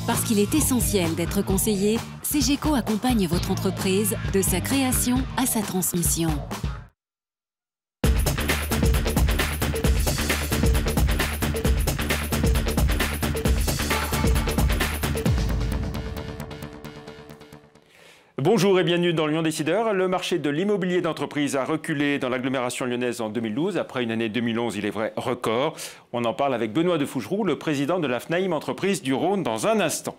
Parce qu'il est essentiel d'être conseillé, CGECO accompagne votre entreprise de sa création à sa transmission. Bonjour et bienvenue dans Lyon Décideur. Le marché de l'immobilier d'entreprise a reculé dans l'agglomération lyonnaise en 2012. Après une année 2011, il est vrai, record. On en parle avec Benoît de Fougeroux, le président de la FNAIM Entreprise du Rhône, dans un instant.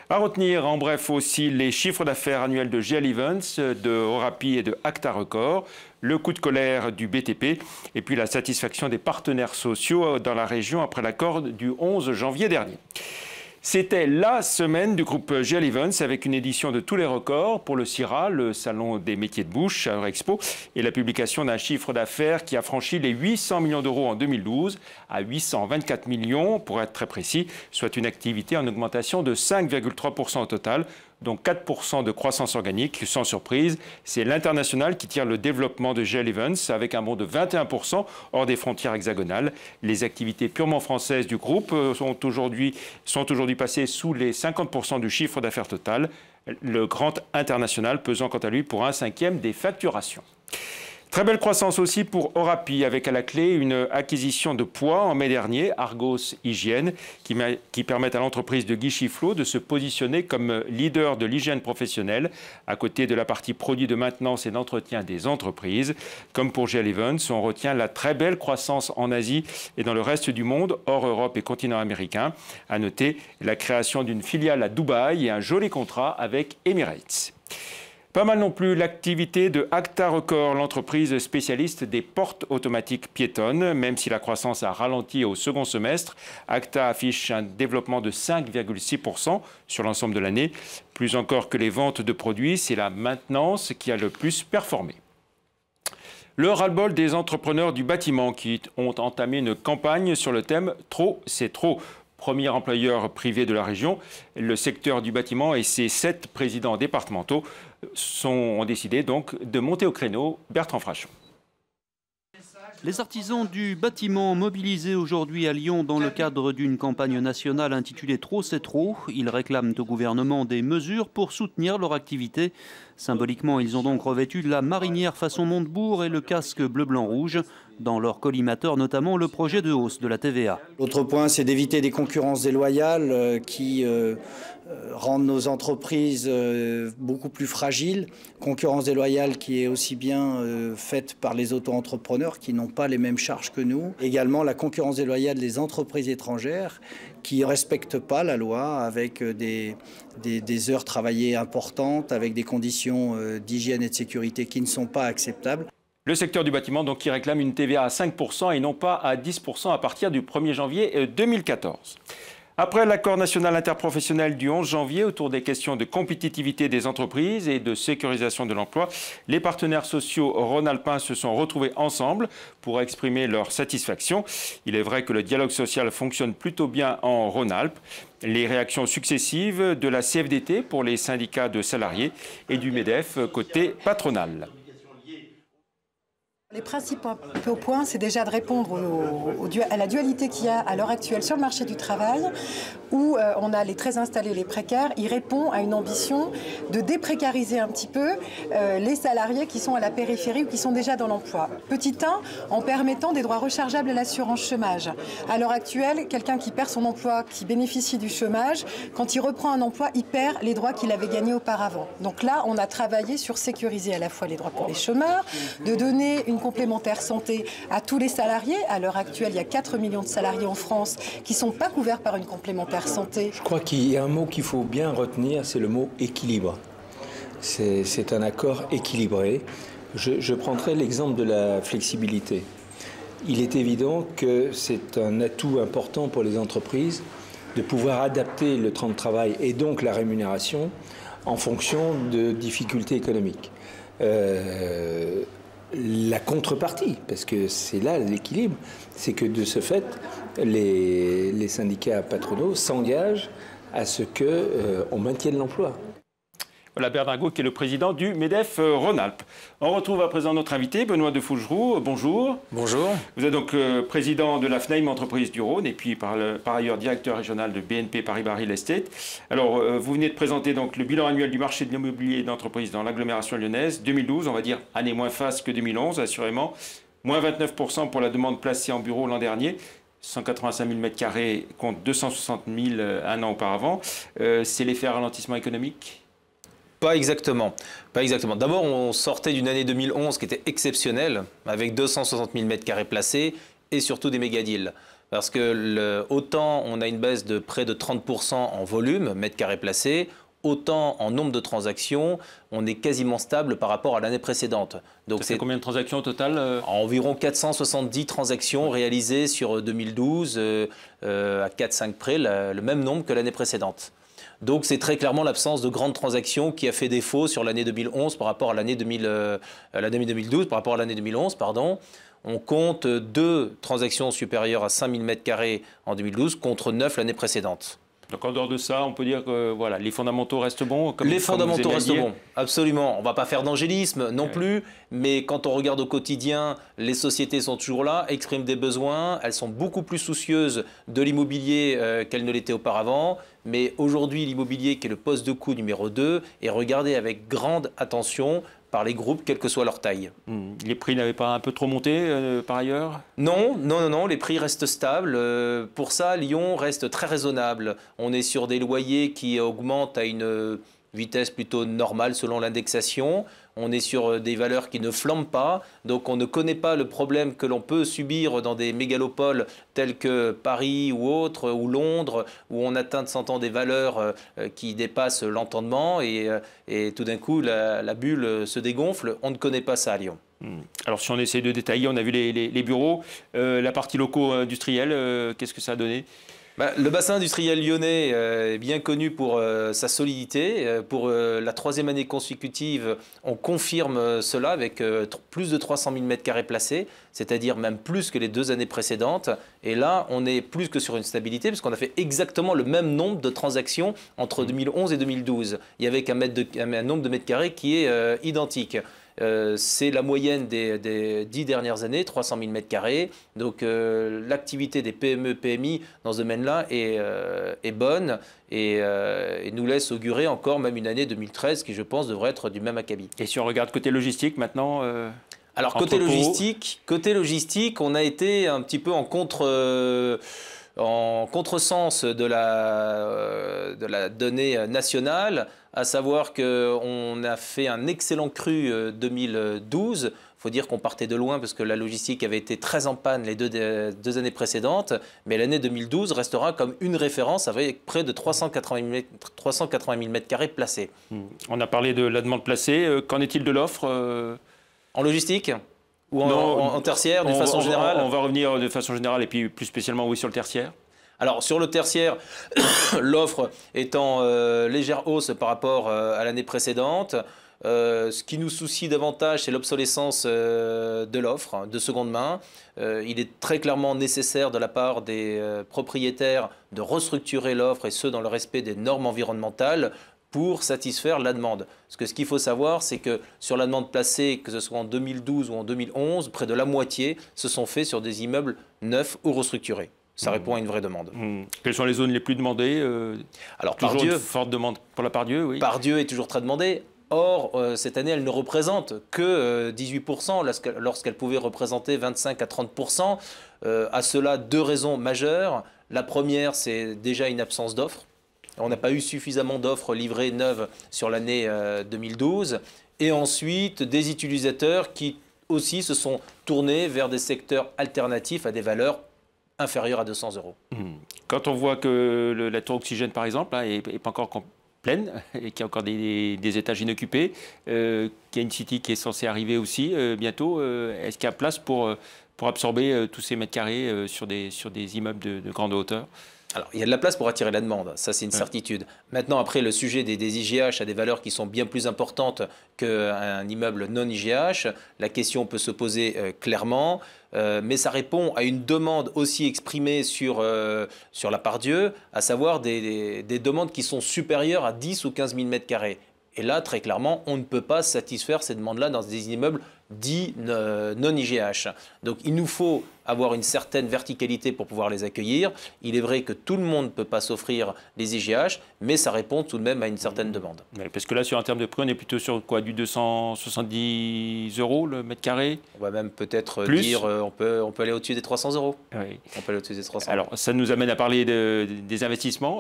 À retenir en bref aussi les chiffres d'affaires annuels de GL Events, de Orapi et de Acta Record, le coup de colère du BTP et puis la satisfaction des partenaires sociaux dans la région après l'accord du 11 janvier dernier. C'était la semaine du groupe GL Events avec une édition de tous les records pour le CIRA, le salon des métiers de bouche à Eurexpo, et la publication d'un chiffre d'affaires qui a franchi les 800 millions d'euros en 2012 à 824 millions pour être très précis, soit une activité en augmentation de 5,3% au total, donc 4% de croissance organique. Sans surprise, c'est l'international qui tire le développement de GL Events avec un bond de 21% hors des frontières hexagonales. Les activités purement françaises du groupe sont aujourd'hui passées sous les 50% du chiffre d'affaires total. Le grand international pesant quant à lui pour 1/5 des facturations. Très belle croissance aussi pour Orapi, avec à la clé une acquisition de poids en mai dernier, Argos Hygiène, qui permet à l'entreprise de Guy Chiflot de se positionner comme leader de l'hygiène professionnelle, à côté de la partie produits de maintenance et d'entretien des entreprises. Comme pour GL Events, on retient la très belle croissance en Asie et dans le reste du monde, hors Europe et continent américain. À noter la création d'une filiale à Dubaï et un joli contrat avec Emirates. Pas mal non plus l'activité de Acta Record, l'entreprise spécialiste des portes automatiques piétonnes. Même si la croissance a ralenti au second semestre, Acta affiche un développement de 5,6% sur l'ensemble de l'année. Plus encore que les ventes de produits, c'est la maintenance qui a le plus performé. Le ras-le-bol des entrepreneurs du bâtiment qui ont entamé une campagne sur le thème « Trop, c'est trop ». Premier employeur privé de la région, le secteur du bâtiment et ses 7 présidents départementaux ont décidé donc de monter au créneau. Bertrand Frachon. Les artisans du bâtiment mobilisés aujourd'hui à Lyon dans le cadre d'une campagne nationale intitulée « Trop, c'est trop ». Ils réclament au gouvernement des mesures pour soutenir leur activité. Symboliquement, ils ont donc revêtu la marinière façon Montebourg et le casque bleu-blanc-rouge. Dans leur collimateur, notamment le projet de hausse de la TVA. L'autre point, c'est d'éviter des concurrences déloyales qui rendent nos entreprises beaucoup plus fragiles. Concurrence déloyale qui est aussi bien faite par les auto-entrepreneurs qui n'ont pas les mêmes charges que nous. Également la concurrence déloyale des entreprises étrangères qui ne respectent pas la loi avec des heures travaillées importantes, avec des conditions d'hygiène et de sécurité qui ne sont pas acceptables. Le secteur du bâtiment donc, qui réclame une TVA à 5% et non pas à 10% à partir du 1er janvier 2014. Après l'accord national interprofessionnel du 11 janvier autour des questions de compétitivité des entreprises et de sécurisation de l'emploi, les partenaires sociaux rhône-alpins se sont retrouvés ensemble pour exprimer leur satisfaction. Il est vrai que le dialogue social fonctionne plutôt bien en Rhône-Alpes. Les réactions successives de la CFDT pour les syndicats de salariés et du MEDEF côté patronal. Les principaux points, c'est déjà de répondre à la dualité qu'il y a à l'heure actuelle sur le marché du travail, où on a les très installés, les précaires. Il répond à une ambition de déprécariser un petit peu les salariés qui sont à la périphérie ou qui sont déjà dans l'emploi. Petit 1, en permettant des droits rechargeables à l'assurance chômage. À l'heure actuelle, quelqu'un qui perd son emploi, qui bénéficie du chômage, quand il reprend un emploi, il perd les droits qu'il avait gagnés auparavant. Donc là, on a travaillé sur sécuriser à la fois les droits pour les chômeurs, de donner une complémentaire santé à tous les salariés. À l'heure actuelle, il y a 4 millions de salariés en France qui ne sont pas couverts par une complémentaire santé. Je crois qu'il y a un mot qu'il faut bien retenir, c'est le mot équilibre. C'est un accord équilibré. Je prendrai l'exemple de la flexibilité. Il est évident que c'est un atout important pour les entreprises de pouvoir adapter le temps de travail et donc la rémunération en fonction de difficultés économiques. La contrepartie, parce que c'est là l'équilibre, c'est que de ce fait, les syndicats patronaux s'engagent à ce qu'on maintienne l'emploi. Voilà, Bernard Gault qui est le président du MEDEF Rhône-Alpes. On retrouve à présent notre invité, Benoît de Fougeroux. Bonjour. Bonjour. Vous êtes donc président de la FNAIM Entreprise du Rhône et puis par ailleurs directeur régional de BNP Paribas Real Estate. Alors, vous venez de présenter donc le bilan annuel du marché de l'immobilier d'entreprise dans l'agglomération lyonnaise. 2012, on va dire, année moins faste que 2011, assurément. Moins 29% pour la demande placée en bureau l'an dernier. 185 000 m² contre 260 000 un an auparavant. C'est l'effet ralentissement économique ? Pas exactement. Pas exactement. D'abord, on sortait d'une année 2011 qui était exceptionnelle, avec 260 000 m² placés et surtout des méga-deals. Parce que autant on a une baisse de près de 30% en volume, mètres carrés placés, autant en nombre de transactions, on est quasiment stable par rapport à l'année précédente. Donc c'est combien de transactions au total Environ 470 transactions réalisées sur 2012, à 4-5 près, le même nombre que l'année précédente. Donc c'est très clairement l'absence de grandes transactions qui a fait défaut sur l'année 2011 par rapport à l'année 2012, par rapport à l'année 2011, pardon. On compte 2 transactions supérieures à 5 000 m² en 2012 contre 9 l'année précédente. Donc en dehors de ça, on peut dire que voilà, les fondamentaux restent bons Les fondamentaux restent bons, absolument. On ne va pas faire d'angélisme non plus, mais quand on regarde au quotidien, les sociétés sont toujours là, expriment des besoins, elles sont beaucoup plus soucieuses de l'immobilier qu'elles ne l'étaient auparavant. Mais aujourd'hui, l'immobilier, qui est le poste de coût numéro 2, est regardé avec grande attention par les groupes, quelle que soit leur taille. Les prix n'avaient pas un peu trop monté par ailleurs ? Non, les prix restent stables. Pour ça, Lyon reste très raisonnable. On est sur des loyers qui augmentent à une vitesse plutôt normale selon l'indexation. On est sur des valeurs qui ne flambent pas, donc on ne connaît pas le problème que l'on peut subir dans des mégalopoles telles que Paris ou autres, ou Londres, où on atteint de 100 ans des valeurs qui dépassent l'entendement et tout d'un coup la bulle se dégonfle. On ne connaît pas ça à Lyon. Alors si on essaie de détailler, on a vu les bureaux, la partie locaux industrielle, qu'est-ce que ça a donné ? Le bassin industriel lyonnais est bien connu pour sa solidité. Pour la 3e année consécutive, on confirme cela avec plus de 300 000 m² placés, c'est-à-dire même plus que les 2 années précédentes. Et là, on est plus que sur une stabilité, parce qu'on a fait exactement le même nombre de transactions entre 2011 et 2012. Il y avait un nombre de mètres carrés qui est identique. C'est la moyenne des 10 dernières années, 300 000 m². Donc l'activité des PME, PMI dans ce domaine-là est bonne et nous laisse augurer encore même une année 2013 qui, je pense, devrait être du même acabit. Et si on regarde côté logistique maintenant Alors côté logistique, on a été un petit peu en contresens de la donnée nationale, à savoir qu'on a fait un excellent cru 2012. Il faut dire qu'on partait de loin parce que la logistique avait été très en panne les deux années précédentes, mais l'année 2012 restera comme une référence avec près de 380 000 m² placés. On a parlé de la demande placée, qu'en est-il de l'offre En logistique ou en tertiaire, d'une façon générale? On va revenir de façon générale et puis plus spécialement sur le tertiaire. Alors sur le tertiaire, l'offre est en légère hausse par rapport à l'année précédente. Ce qui nous soucie davantage, c'est l'obsolescence de l'offre de seconde main. Il est très clairement nécessaire de la part des propriétaires de restructurer l'offre et ce dans le respect des normes environnementales pour satisfaire la demande. Parce que ce qu'il faut savoir, c'est que sur la demande placée, que ce soit en 2012 ou en 2011, près de la moitié se sont faits sur des immeubles neufs ou restructurés. Ça répond à une vraie demande. Quelles sont les zones les plus demandées Alors, toujours une forte demande pour la Pardieu, oui. Pardieu est toujours très demandée. Or, cette année, elle ne représente que 18%, lorsqu'elle pouvait représenter 25 à 30%. À cela, 2 raisons majeures. La première, c'est déjà une absence d'offres. On n'a pas eu suffisamment d'offres livrées neuves sur l'année 2012. Et ensuite, des utilisateurs qui aussi se sont tournés vers des secteurs alternatifs à des valeurs inférieures à 200 €. Quand on voit que la tour Oxygène, par exemple, n'est pas encore pleine et qu'il y a encore des étages inoccupés, qu'il y a une City qui est censée arriver aussi bientôt, est-ce qu'il y a place pour absorber tous ces mètres carrés sur des immeubles de grande hauteur ? Alors, il y a de la place pour attirer la demande, ça c'est une certitude. Maintenant, après, le sujet des IGH a des valeurs qui sont bien plus importantes qu'un immeuble non IGH. La question peut se poser clairement, mais ça répond à une demande aussi exprimée sur la Pardieu, à savoir des demandes qui sont supérieures à 10 ou 15 000 m². Et là, très clairement, on ne peut pas satisfaire ces demandes-là dans des immeubles dits non IGH. Donc il nous faut avoir une certaine verticalité pour pouvoir les accueillir. Il est vrai que tout le monde ne peut pas s'offrir les IGH, mais ça répond tout de même à une certaine demande. Ouais, parce que là, sur un terme de prix, on est plutôt sur quoi, du 270 € le mètre carré? On va même peut-être dire on peut aller au-dessus des 300 €. Oui. On peut aller au-dessus des 300 €. Alors, ça nous amène à parler des investissements.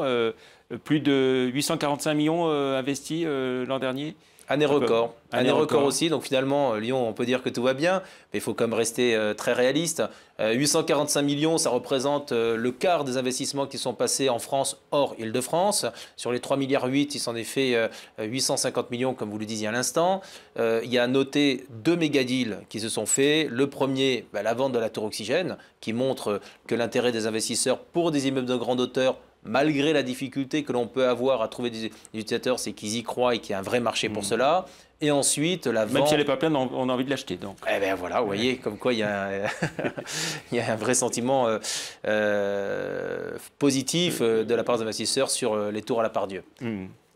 Plus de 845 millions investis l'an dernier. Année record. Année record record aussi. Donc finalement, Lyon, on peut dire que tout va bien, mais il faut quand même rester très réaliste. 845 millions, ça représente le quart des investissements qui sont passés en France hors Île-de-France. Sur les 3,8 milliards, il s'en est fait 850 millions, comme vous le disiez à l'instant. Il y a à noter 2 méga-deals qui se sont faits. Le premier, la vente de la tour Oxygène, qui montre que l'intérêt des investisseurs pour des immeubles de grande hauteur, malgré la difficulté que l'on peut avoir à trouver des utilisateurs, c'est qu'ils y croient et qu'il y a un vrai marché pour cela. Et ensuite, la vente... Même si elle n'est pas pleine, on a envie de l'acheter. Donc. Eh bien voilà, vous voyez, comme quoi il y a un vrai sentiment positif de la part des investisseurs sur les tours à la Part-Dieu.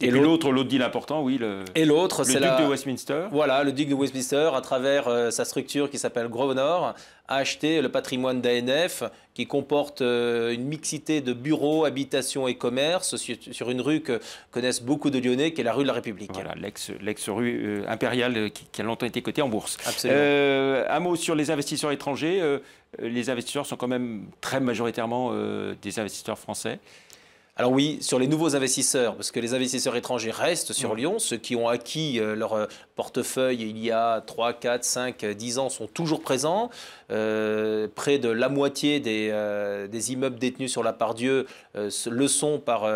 Et puis l'autre deal important, oui, le duc de Westminster. Voilà, le duc de Westminster, à travers sa structure qui s'appelle Grosvenor, a acheté le patrimoine d'ANF qui comporte une mixité de bureaux, habitations et commerces sur une rue que connaissent beaucoup de Lyonnais, qui est la rue de la République. Voilà, l'ex-rue impériale qui a longtemps été cotée en bourse. Absolument. Un mot sur les investisseurs étrangers. Les investisseurs sont quand même très majoritairement des investisseurs français. Alors oui, sur les nouveaux investisseurs, parce que les investisseurs étrangers restent sur Lyon, ceux qui ont acquis leur portefeuille il y a 3, 4, 5, 10 ans sont toujours présents. Près de la moitié des immeubles détenus sur la Part-Dieu le sont par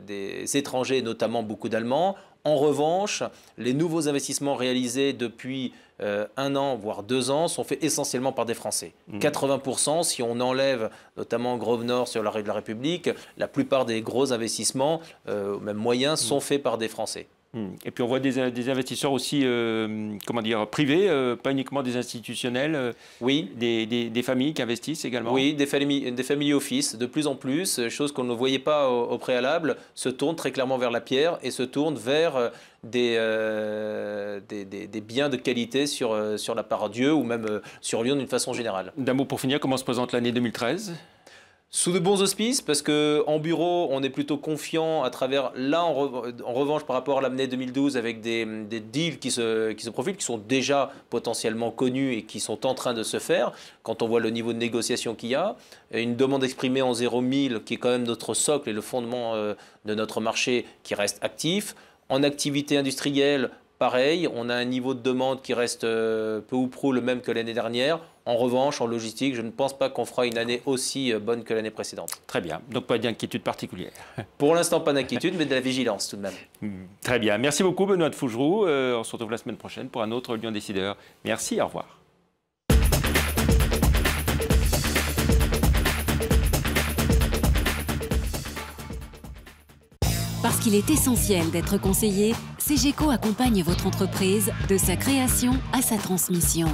des étrangers, notamment beaucoup d'Allemands. En revanche, les nouveaux investissements réalisés depuis 1 an, voire 2 ans, sont faits essentiellement par des Français. 80%, si on enlève notamment Grosvenor sur la rue de la République, la plupart des gros investissements, même moyens, sont faits par des Français. Et puis on voit des investisseurs aussi, privés, pas uniquement des institutionnels. Oui. Des familles qui investissent également. Oui, des family office, de plus en plus, chose qu'on ne voyait pas au préalable, se tournent très clairement vers la pierre et se tournent vers des biens de qualité sur la Part-Dieu ou même sur Lyon d'une façon générale. D'un mot pour finir, comment se présente l'année 2013 ? Sous de bons auspices, parce qu'en bureau, on est plutôt confiant à travers, là en revanche, par rapport à l'année 2012, avec des deals qui se profilent, qui sont déjà potentiellement connus et qui sont en train de se faire, quand on voit le niveau de négociation qu'il y a, une demande exprimée en 0,1000, qui est quand même notre socle et le fondement de notre marché, qui reste actif. En activité industrielle, pareil, on a un niveau de demande qui reste peu ou prou le même que l'année dernière. En revanche, en logistique, je ne pense pas qu'on fera une année aussi bonne que l'année précédente. Très bien, donc pas d'inquiétude particulière. Pour l'instant, pas d'inquiétude, mais de la vigilance tout de même. Très bien, merci beaucoup Benoît de Fougeroux. On se retrouve la semaine prochaine pour un autre Lyon Décideur. Merci, au revoir. Parce qu'il est essentiel d'être conseillé, CGECO accompagne votre entreprise de sa création à sa transmission.